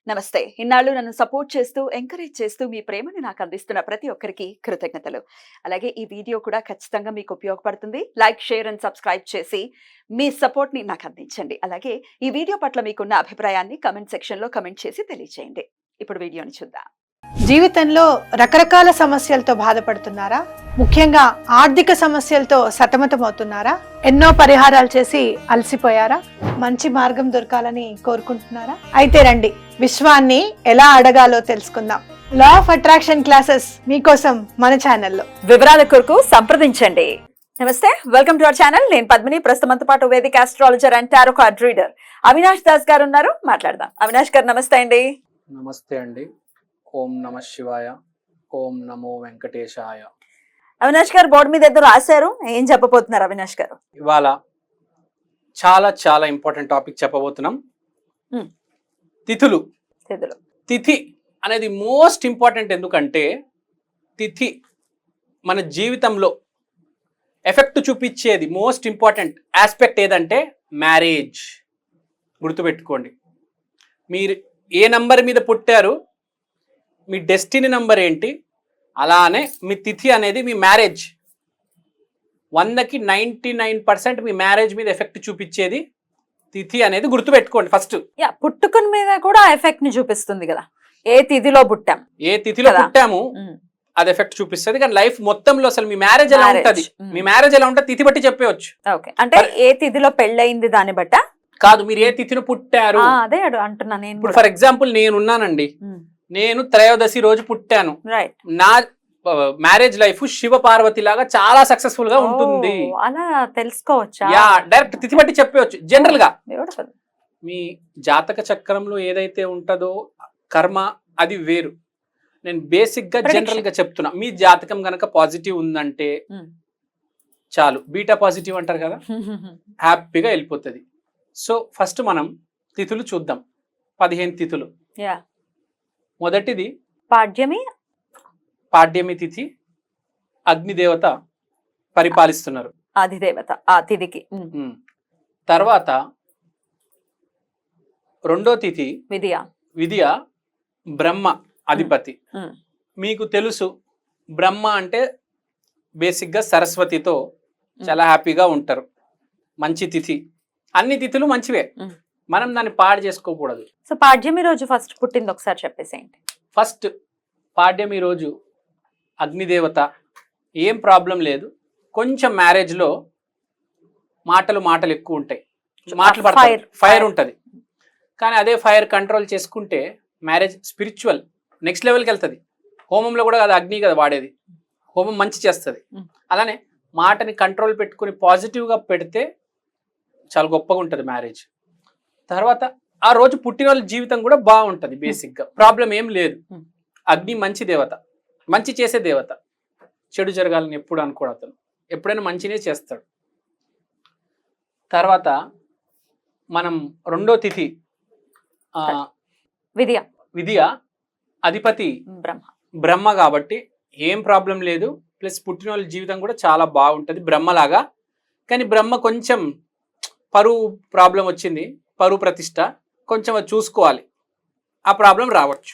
నమస్తే. ఇన్నాళ్ళు నన్ను సపోర్ట్ చేస్తూ, ఎంకరేజ్ చేస్తూ మీ ప్రేమని నాకు అందిస్తున్న ప్రతి ఒక్కరికి కృతజ్ఞతలు. అలాగే ఈ వీడియో కూడా ఖచ్చితంగా మీకు ఉపయోగపడుతుంది. లైక్, షేర్ అండ్ సబ్స్క్రైబ్ చేసి మీ సపోర్ట్‌ని నాకు అందించండి. అలాగే ఈ వీడియో పట్ల మీకున్న అభిప్రాయాన్ని కామెంట్ సెక్షన్‌లో కామెంట్ చేసి తెలియజేయండి. ఇప్పుడు వీడియోని చూద్దాం. జీవితంలో రకరకాల సమస్యలతో బాధపడుతున్నారా? ముఖ్యంగా ఆర్థిక సమస్యలతో సతమతమవుతున్నారా? ఎన్నో పరిహారాలు చేసి అలసిపోయారా? మంచి మార్గం దొరకాలని కోరుకుంటున్నారా? అయితే రండి, విశ్వాన్ని ఎలా అడగాలో తెలుసుకుందాం. లా ఆఫ్ అట్రాక్షన్ క్లాసెస్ మీకోసం మన ఛానల్లో. వివరాల కొరకు సంప్రదించండి. నమస్తే, వెల్కమ్ టు అవర్ ఛానల్. నేను పద్మిని. ప్రస్తుతంతో పాటు వేదిక astrologer and tarot card reader Avinash Das గారు ఉన్నారు. మాట్లాడదాం. అవినాష్ గారు నమస్తే అండి. నమస్తే అండి. ఓం నమ శివాయ, ఓం నమో వెంకటేశాయ. అవినాష్ గారు బోర్డు మీద ఏదో రాశారు, ఏం చెప్పబోతున్నారు అవినాష్ గారు? ఇవాళ చాలా చాలా ఇంపార్టెంట్ టాపిక్ చెప్పబోతున్నాం. తిథులు. తిథి అనేది మోస్ట్ ఇంపార్టెంట్. ఎందుకంటే తిథి మన జీవితంలో ఎఫెక్ట్ చూపించేది మోస్ట్ ఇంపార్టెంట్ ఆస్పెక్ట్ ఏదంటే మ్యారేజ్. గుర్తుపెట్టుకోండి, మీరు ఏ నంబర్ మీద పుట్టారు, మీ డెస్టినీ నంబర్ ఏంటి, అలానే మీ తిథి అనేది మీ మ్యారేజ్. 100కి 99% మీ మ్యారేజ్ మీద ఎఫెక్ట్ చూపించేది తిథి అనేది గుర్తుపెట్టుకోండి ఫస్ట్. పుట్టుకుని మీద కూడా ఎఫెక్ట్ ని చూపిస్తుంది కదా. ఏ తిథిలో పుట్టాం, ఏ తిథిలో పుట్టాము అది ఎఫెక్ట్ చూపిస్తుంది. కానీ లైఫ్ మొత్తంలో అసలు మీ మ్యారేజ్ ఎలా ఉంటది, మీ మ్యారేజ్ ఎలా ఉంటే తిథి బట్టి చెప్పవచ్చు. అంటే ఏ తిథిలో పెళ్ళయింది దాన్ని బట్ట కాదు, మీరు ఏ తిథిని పుట్టారు. అదే అంటున్నా నేను. ఇప్పుడు ఫర్ ఎగ్జాంపుల్ నేనున్నానండి, నేను త్రయోదశి రోజు పుట్టాను. నా మ్యారేజ్ లైఫ్ శివ పార్వతి లాగా చాలా సక్సెస్ఫుల్ గా ఉంటుంది. అలా తెలుసుకోవచ్చా? యా, డైరెక్ట్ తిథి బట్టి చెప్పవచ్చు. జనరల్ గా మీ జాతక చక్రంలో ఏదైతే ఉంటుందో కర్మ అది వేరు. నేను బేసిక్ గా జనరల్ గా చెప్తున్నా. మీ జాతకం గనక పాజిటివ్ ఉందంటే చాలు, బీటా పాజిటివ్ అంటారు కదా, హ్యాపీగా వెళ్ళిపోతుంది. సో ఫస్ట్ మనం తిథులు చూద్దాం. 15 తిథులు. మొదటిది పాడ్యమి తిథి. అగ్నిదేవత పరిపాలిస్తున్నారు, అధిదేవత ఆ తిథికి. తర్వాత రెండో తిథి విద్య. బ్రహ్మ అధిపతి. మీకు తెలుసు, బ్రహ్మ అంటే బేసిక్ గా సరస్వతితో చాలా హ్యాపీగా ఉంటారు. మంచి తిథి. అన్ని తిథులు మంచివే, మనం దాన్ని పాడు చేసుకోకూడదు. సో పాడ్యమి రోజు ఫస్ట్ పుట్టింది ఒకసారి చెప్పేసేయండి. ఫస్ట్ పాడ్యమి రోజు అగ్నిదేవత. ఏం ప్రాబ్లం లేదు, కొంచెం మ్యారేజ్లో మాటలు ఎక్కువ ఉంటాయి, మాటలు పడతాయి, ఫైర్ ఉంటుంది. కానీ అదే ఫైర్ కంట్రోల్ చేసుకుంటే మ్యారేజ్ స్పిరిచువల్ నెక్స్ట్ లెవెల్కి వెళ్తుంది. హోమంలో కూడా అది అగ్ని కదా వాడేది, హోమం మంచి చేస్తుంది. అలానే మాటని కంట్రోల్ పెట్టుకుని పాజిటివ్గా పెడితే చాలా గొప్పగా ఉంటుంది మ్యారేజ్. తర్వాత ఆ రోజు పుట్టిన వాళ్ళ జీవితం కూడా బాగుంటుంది. బేసిక్గా ప్రాబ్లం ఏం లేదు. అగ్ని మంచి దేవత, మంచి చేసే దేవత. చెడు జరగాలని ఎప్పుడు అనుకోడు అతను, ఎప్పుడైనా మంచినే చేస్తాడు. తర్వాత మనం రెండో తిథి విద్య. అధిపతి బ్రహ్మ కాబట్టి ఏం ప్రాబ్లం లేదు. ప్లస్ పుట్టిన వాళ్ళ జీవితం కూడా చాలా బాగుంటుంది బ్రహ్మలాగా. కానీ బ్రహ్మ కొంచెం పరువు ప్రాబ్లం వచ్చింది, పరువు ప్రతిష్ట కొంచెం అది చూసుకోవాలి. ఆ ప్రాబ్లం రావచ్చు.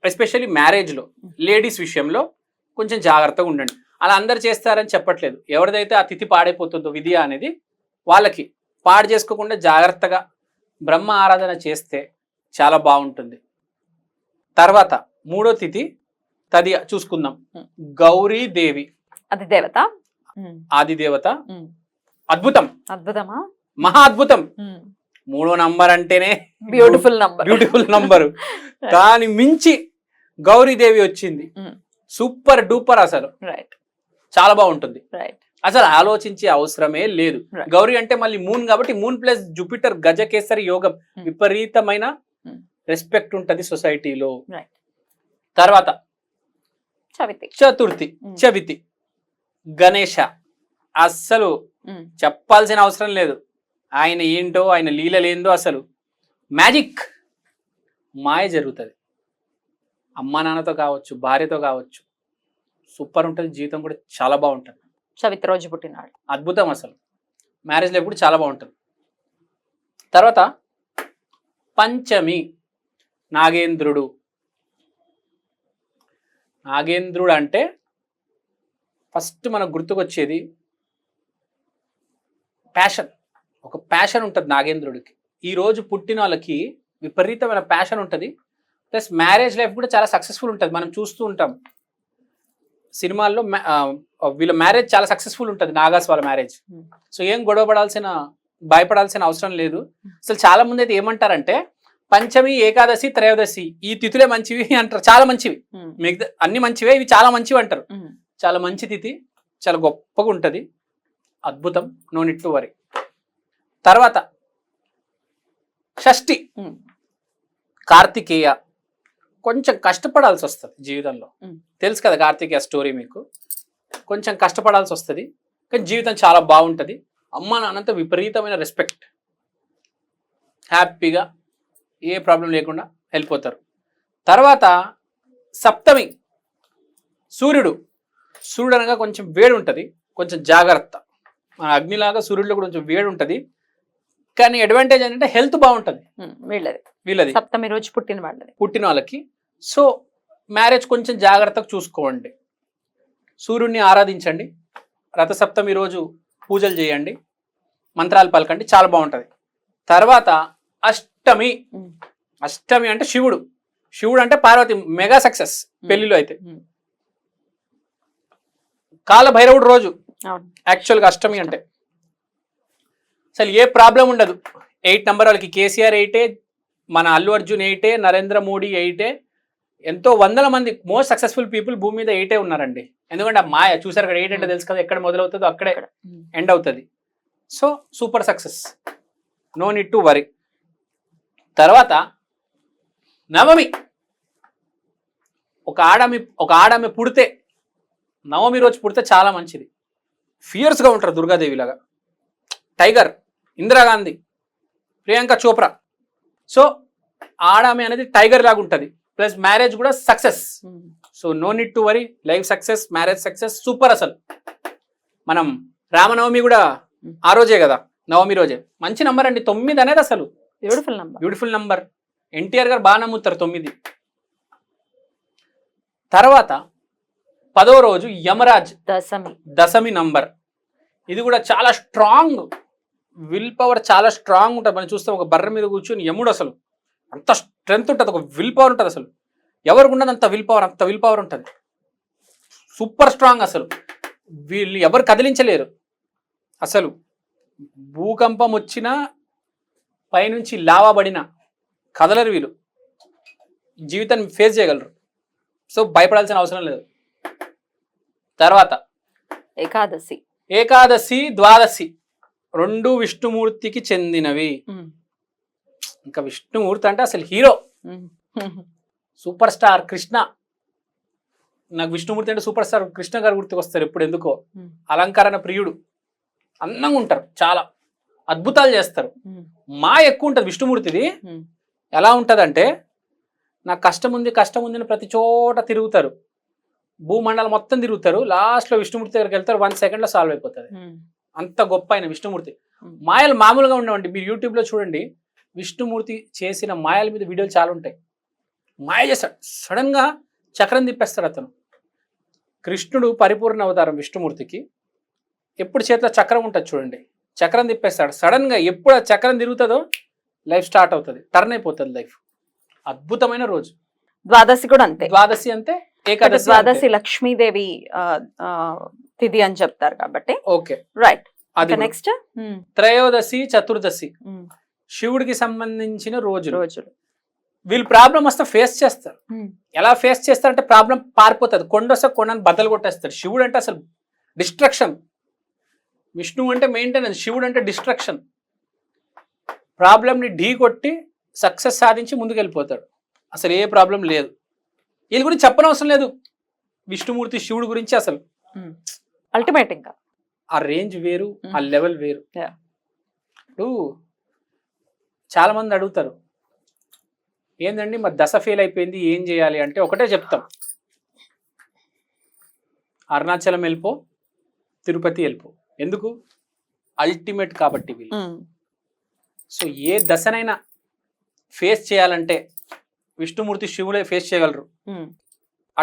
ఎస్పెషల్లీ మ్యారేజ్లో లేడీస్ విషయంలో కొంచెం జాగ్రత్తగా ఉండండి. అలా అందరు చేస్తారని చెప్పట్లేదు. ఎవరిదైతే ఆ తిథి పాడైపోతుందో విద్య అనేది, వాళ్ళకి పాడు చేసుకోకుండా జాగ్రత్తగా బ్రహ్మ ఆరాధన చేస్తే చాలా బాగుంటుంది. తర్వాత మూడో తిథి తది చూసుకుందాం. గౌరీదేవి ఆదిదేవత. అద్భుతమా, మహా అద్భుతం. 3వ నంబర్ అంటేనే బ్యూటిఫుల్ నంబర్. దాని మించి గౌరీదేవి వచ్చింది, సూపర్ డూపర్. అసలు చాలా బాగుంటుంది. అసలు ఆలోచించే అవసరమే లేదు. గౌరీ అంటే మళ్ళీ మూన్ కాబట్టి, మూన్ ప్లస్ జూపిటర్ గజకేసరి యోగం, విపరీతమైన రెస్పెక్ట్ ఉంటది సొసైటీలో. తర్వాత చవితి. గణేష అస్సలు చెప్పాల్సిన అవసరం లేదు. ఆయన ఏంటో, ఆయన లీలలేందో, అసలు మ్యాజిక్, మాయ జరుగుతుంది. అమ్మా నాన్నతో కావచ్చు, భార్యతో కావచ్చు, సూపర్ ఉంటుంది. జీవితం కూడా చాలా బాగుంటుంది. చవితి రోజు పుట్టినాడు అద్భుతం. అసలు మ్యారేజ్ లైఫ్ కూడా చాలా బాగుంటుంది. తర్వాత పంచమి. నాగేంద్రుడు. నాగేంద్రుడు అంటే ఫస్ట్ మనకు గుర్తుకొచ్చేది ప్యాషన్. ఒక ప్యాషన్ ఉంటుంది నాగేంద్రుడికి. ఈరోజు పుట్టిన వాళ్ళకి విపరీతమైన ప్యాషన్ ఉంటుంది, ప్లస్ మ్యారేజ్ లైఫ్ కూడా చాలా సక్సెస్ఫుల్ ఉంటుంది. మనం చూస్తూ ఉంటాం సినిమాల్లో వీళ్ళ మ్యారేజ్ చాలా సక్సెస్ఫుల్ ఉంటుంది, నాగాస్ వాళ్ళ మ్యారేజ్. సో ఏం భయపడాల్సిన అవసరం లేదు. అసలు చాలా మంది అయితే ఏమంటారంటే పంచమి, ఏకాదశి, త్రయోదశి ఈ తిథులే మంచివి అంటారు. చాలా మంచివి, మిగతా అన్ని మంచివే, ఇవి చాలా మంచివి అంటారు. చాలా మంచి తిథి, చాలా గొప్పగా ఉంటుంది, అద్భుతం, నో నీడ్ టు వరీ. తర్వాత షష్ఠి, కార్తికేయ. కొంచెం కష్టపడాల్సి వస్తుంది జీవితంలో, తెలుసు కదా కార్తికేయ స్టోరీ మీకు. కొంచెం కష్టపడాల్సి వస్తుంది, కానీ జీవితం చాలా బాగుంటుంది. అమ్మ నాన్నంత విపరీతమైన రెస్పెక్ట్, హ్యాపీగా ఏ ప్రాబ్లం లేకుండా వెళ్ళిపోతారు. తర్వాత సప్తమి, సూర్యుడు. సూర్యుడు అనగా కొంచెం వేడి ఉంటుంది, కొంచెం జాగ్రత్త. మన అగ్నిలాగా సూర్యుడిలో కూడా కొంచెం వేడి ఉంటుంది, కానీ అడ్వాంటేజ్ ఏంటంటే హెల్త్ బాగుంటుంది వీళ్ళది సప్తమి రోజు పుట్టిన వాళ్ళకి. సో మ్యారేజ్ కొంచెం జాగ్రత్తగా చూసుకోండి, సూర్యుడిని ఆరాధించండి, రథసప్తమి రోజు పూజలు చేయండి, మంత్రాలు పలకండి, చాలా బాగుంటుంది. తర్వాత అష్టమి. అష్టమి అంటే శివుడు. శివుడు అంటే పార్వతి, మెగా సక్సెస్ పెళ్లిలో అయితే. కాలభైరవుడు రోజు యాక్చువల్గా అష్టమి అంటే. అసలు ఏ ప్రాబ్లం ఉండదు. 8 నెంబర్ వాళ్ళకి కేసీఆర్ 8, మన అల్లు అర్జున్ 8, నరేంద్ర మోడీ 8, ఎంతో వందల మంది మోస్ట్ సక్సెస్ఫుల్ పీపుల్ భూమి మీద 8 ఉన్నారండి. ఎందుకంటే ఆ మాయ చూసారు కదా, 8 అంటే తెలుసు కదా, ఎక్కడ మొదలవుతుందో అక్కడే ఎండ్ అవుతుంది. So super success, no need to worry. తర్వాత నవమి. ఒక ఆడమి పుడితే, నవమి రోజు పుడితే చాలా మంచిది. ఫియర్స్గా ఉంటారు, దుర్గాదేవిలాగా, టైగర్, ఇందిరాగాంధీ, ప్రియాంక చోప్రా. సో ఆడమి అనేది టైగర్ లాగా ఉంటుంది, ప్లస్ మ్యారేజ్ కూడా success. So no need to worry, life success, marriage success, super. అసలు మనం రామనవమి కూడా ఆ రోజే కదా, నవమి రోజే. మంచి నంబర్ అండి 9 అనేది, అసలు బ్యూటిఫుల్ నంబర్. ఎన్టీఆర్ గారు బాగా నమ్ముతారు 9. తర్వాత 10వ రోజు యమరాజ్, దశమి నంబర్. ఇది కూడా చాలా స్ట్రాంగ్ విల్ పవర్, చాలా స్ట్రాంగ్ ఉంటుంది. మనం చూస్తాం ఒక బర్రె మీద కూర్చొని యముడు, అసలు అంత స్ట్రెంగ్త్ ఉంటుంది, ఒక విల్ పవర్ ఉంటుంది. అసలు ఎవరికి ఉండదు అంత విల్ పవర్ ఉంటుంది, సూపర్ స్ట్రాంగ్. అసలు వీళ్ళు ఎవరు కదిలించలేరు. అసలు భూకంపం వచ్చినా, పైనుంచి లావా పడినా కదలరు వీళ్ళు, జీవితాన్ని ఫేస్ చేయగలరు. సో భయపడాల్సిన అవసరం లేదు. తర్వాత ఏకాదశి, ద్వాదశి 2 విష్ణుమూర్తికి చెందినవి. ఇంకా విష్ణుమూర్తి అంటే అసలు హీరో, సూపర్ స్టార్ కృష్ణ. నాకు విష్ణుమూర్తి అంటే సూపర్ స్టార్ కృష్ణ గారు గుర్తుకొస్తారు ఎప్పుడు, ఎందుకో. అలంకరణ ప్రియుడు, అందంగా ఉంటారు, చాలా అద్భుతాలు చేస్తారు. ఎక్కువ ఉంటుంది విష్ణుమూర్తిది. ఎలా ఉంటుందంటే, నాకు కష్టం ఉంది అని ప్రతి చోట తిరుగుతారు, భూమండలం మొత్తం తిరుగుతారు, లాస్ట్లో విష్ణుమూర్తి దగ్గరికి వెళ్తారు, 1 సెకండ్లో సాల్వ్ అయిపోతుంది. అంత గొప్ప ఆయన విష్ణుమూర్తి. మాయలు మామూలుగా ఉండవండి, మీరు యూట్యూబ్లో చూడండి, విష్ణుమూర్తి చేసిన మాయల మీద వీడియోలు చాలా ఉంటాయి. మాయ చేస్తాడు, సడన్గా చక్రం తిప్పేస్తాడు అతను. కృష్ణుడు పరిపూర్ణ అవతారం విష్ణుమూర్తికి. ఎప్పుడు చేతిలో చక్రం ఉంటుంది చూడండి, చక్రం తిప్పేస్తాడు సడన్గా. ఎప్పుడు ఆ చక్రం తిరుగుతుందో లైఫ్ స్టార్ట్ అవుతుంది, టర్న్ అయిపోతుంది లైఫ్. అద్భుతమైన రోజు. ద్వాదశి కూడా అంతే. ద్వాదశి అంతే, ఏకాదశి. ద్వాదశి లక్ష్మీదేవి తిథి అని చెప్తారు కాబట్టి. Okay, right. నెక్స్ట్ త్రయోదశి, చతుర్దశి శివుడికి సంబంధించిన రోజులు. వీళ్ళు ప్రాబ్లం వస్తే ఫేస్ చేస్తారు. ఎలా ఫేస్ చేస్తారంటే, ప్రాబ్లం పారిపోతుంది, కొండొస్తే కొండని బద్దలు కొట్టేస్తారు. శివుడు అంటే అసలు డిస్ట్రక్షన్, విష్ణువు అంటే మెయింటెనెన్స్, శివుడు అంటే డిస్ట్రక్షన్. ప్రాబ్లంని ఢీ కొట్టి సక్సెస్ సాధించి ముందుకు వెళ్ళిపోతాడు, అసలు ఏ ప్రాబ్లం లేదు. వీళ్ళ గురించి చెప్పనవసరం లేదు, విష్ణుమూర్తి శివుడు గురించి అసలు అల్టిమేట్. ఇంకా ఆ రేంజ్ వేరు, ఆ లెవెల్ వేరు. ఇప్పుడు చాలా మంది అడుగుతారు, ఏందండి మరి దశ ఫెయిల్ అయిపోయింది ఏం చేయాలి అంటే, ఒకటే చెప్తాం, అరుణాచలం వెళ్ళిపో, తిరుపతి వెళ్ళిపో. ఎందుకు? అల్టిమేట్ కాబట్టి వీళ్ళు. సో ఏ దశనైనా ఫేస్ చేయాలంటే విష్ణుమూర్తి శివులే ఫేస్ చేయగలరు.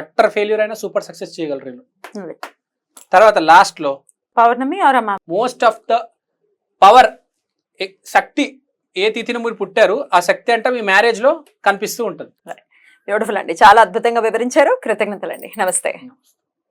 అట్టర్ ఫెయిల్యూర్ అయినా సూపర్ సక్సెస్ చేయగలరు వీళ్ళు. తర్వాత లాస్ట్ లో పౌర్ణమి or most of the power శక్తి ఏ తిథిని మీరు పుట్టారు ఆ శక్తి అంటే మీ మ్యారేజ్ లో కనిపిస్తూ ఉంటుంది. బ్యూటిఫుల్ అండి, చాలా అద్భుతంగా వివరించారు. కృతజ్ఞతలండి. నమస్తే.